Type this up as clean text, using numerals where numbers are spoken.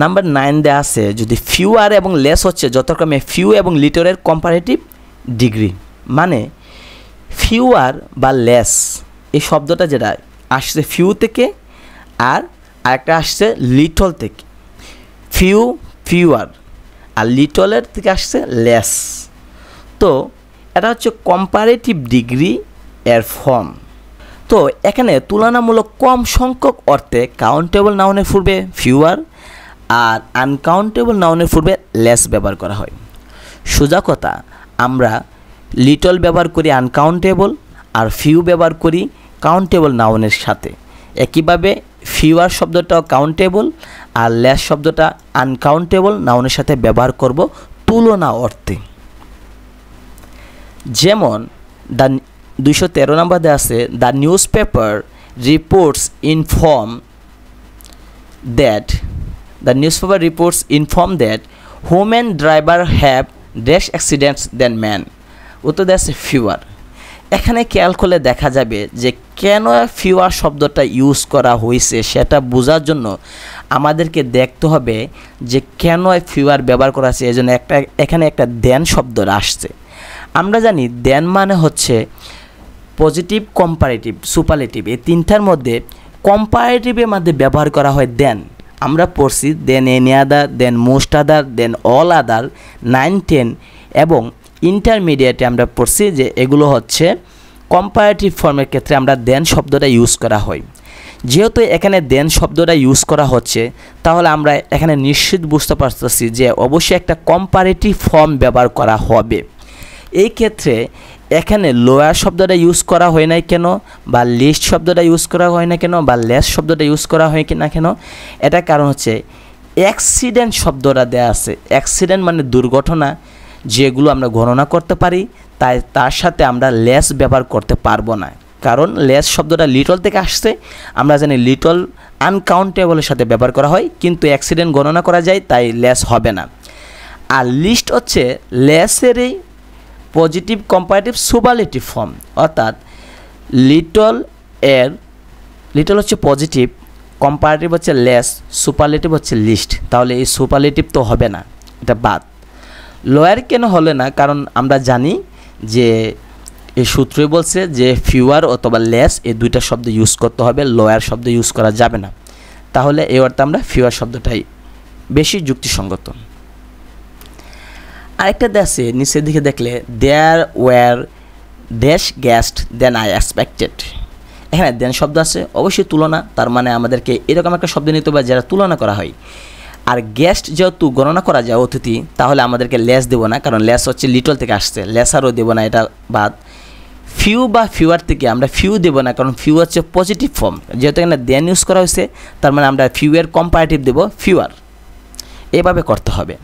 Number 9 দেওয়া আছে যদি ফিউয়ার এবং লেস হচ্ছে যথাক্রমে ফিউ এবং লিটলের কম্পারেটিভ ডিগ্রি, মানে ফিউয়ার বা লেস এই শব্দটা যেটা আসছে ফিউ থেকে আর আরেকটা আসছে লিটল থেকে। ফিউ ফিউয়ার আর লিটলের থেকে আসছে লেস। তো এটা হচ্ছে কম্পারেটিভ ডিগ্রি এর ফর্ম। তো এখানে তুলনামূলক কম সংখ্যক অর্থে কাউন্টেবল নাউনের পূর্বে ফিউয়ার আর আনকাউন্টেবল নাউনের পূর্বে লেস ব্যবহার করা হয়। সোজা কথা, আমরা লিটল ব্যবহার করি আনকাউন্টেবল আর ফিউ ব্যবহার করি কাউন্টেবল নাউনের সাথে। একইভাবে ফিউয়ার শব্দটাও কাউন্টেবল আর লেস শব্দটা আনকাউন্টেবল নাউনের সাথে ব্যবহার করব তুলনা অর্থে। যেমন 213 নম্বর দেওয়া আছে the news paper reports inform that women driver have dash accidents than men। উত্তর দেওয়া আছে ফিউয়ার। এখানে খেয়াল করলে দেখা যাবে যে কেন ফিউয়ার শব্দটা ইউজ করা হয়েছে সেটা বোঝার জন্য আমাদেরকে দেখতে হবে যে কেন ফিউয়ার ব্যবহার করা আছে। এই জন্য এখানে একটা দেন শব্দ আসছে। আমরা জানি দেন মানে হচ্ছে পজিটিভ, কম্পারেটিভ, সুপারলেটিভ, এই তিনটার মধ্যে কম্পারেটিভের মধ্যে ব্যবহার করা হয় দেন। আমরা পড়ছি দেন এনি আদার, দেন মোস্ট আদার, দেন অল আদার, 9, 10 এবং ইন্টারমিডিয়েটে আমরা পড়ছি যে এগুলো হচ্ছে কম্পারেটিভ ফর্মের ক্ষেত্রে আমরা দেন শব্দটা ইউজ করা হয়। যেহেতু এখানে দেন শব্দটা ইউজ করা হচ্ছে তাহলে আমরা এখানে নিশ্চিত বুঝতে পারতেছি যে অবশ্যই একটা কম্পারেটিভ ফর্ম ব্যবহার করা হবে। এই ক্ষেত্রে এখানে লোয়ার শব্দটা ইউজ করা হয় না কেন, বা লিস্ট শব্দটা ইউজ করা হয় না কেন, বা লেস শব্দটা ইউজ করা হয় না কেন, এটা কারণ হচ্ছে অ্যাক্সিডেন্ট শব্দটা দেয়া আছে। অ্যাক্সিডেন্ট মানে দুর্ঘটনা যেগুলো আমরা গণনা করতে পারি, তাই তার সাথে আমরা লেস ব্যবহার করতে পারবো না, কারণ লেস শব্দটা লিটল থেকে আসছে। আমরা জানি লিটল আনকাউন্টেবলের সাথে ব্যবহার করা হয়, কিন্তু অ্যাক্সিডেন্ট গণনা করা যায় তাই লেস হবে না। আর লিস্ট হচ্ছে লেসেরই পজিটিভ, কম্পারেটিভ, সুপারলেটিভ ফর্ম, অর্থাৎ লিটল হচ্ছে পজিটিভ, কম্পারেটিভ হচ্ছে লেস, সুপারলেটিভ হচ্ছে লিস্ট। তাহলে এই সুপারলেটিভ তো হবে না, এটা বাদ। লোয়ার কেন হলে না, কারণ আমরা জানি যে এই সূত্রই বলছে যে ফিউয়ার অথবা লেস এই দুইটা শব্দ ইউজ করতে হবে, লোয়ার শব্দ ইউজ করা যাবে না। তাহলে এই অর্থে আমরা ফিউয়ার শব্দটাই বেশি যুক্তিসঙ্গত। আরেকটা দেশে নিচের দিকে দেখলে there were dash guest then I expected. এখানে দেন শব্দ আছে, অবশ্যই তুলনা, তার মানে আমাদেরকে এরকম একটা শব্দ নিতে হবে যারা তুলনা করা হয়। আর গেস্ট যেহেতু গণনা করা যায় অতিথি, তাহলে আমাদেরকে লেস দেবো না, কারণ লেস হচ্ছে লিটল থেকে আসছে, লেসারও দেবো না, এটা বাদ। ফিউ বা ফিউয়ার থেকে আমরা ফিউ দেবো না, কারণ ফিউ হচ্ছে পজিটিভ ফর্ম, যেহেতু এখানে দেন ইউজ করা হয়েছে তার মানে আমরা ফিউ এর কম্পারেটিভ দেবো ফিউয়ার। এভাবে করতে হবে।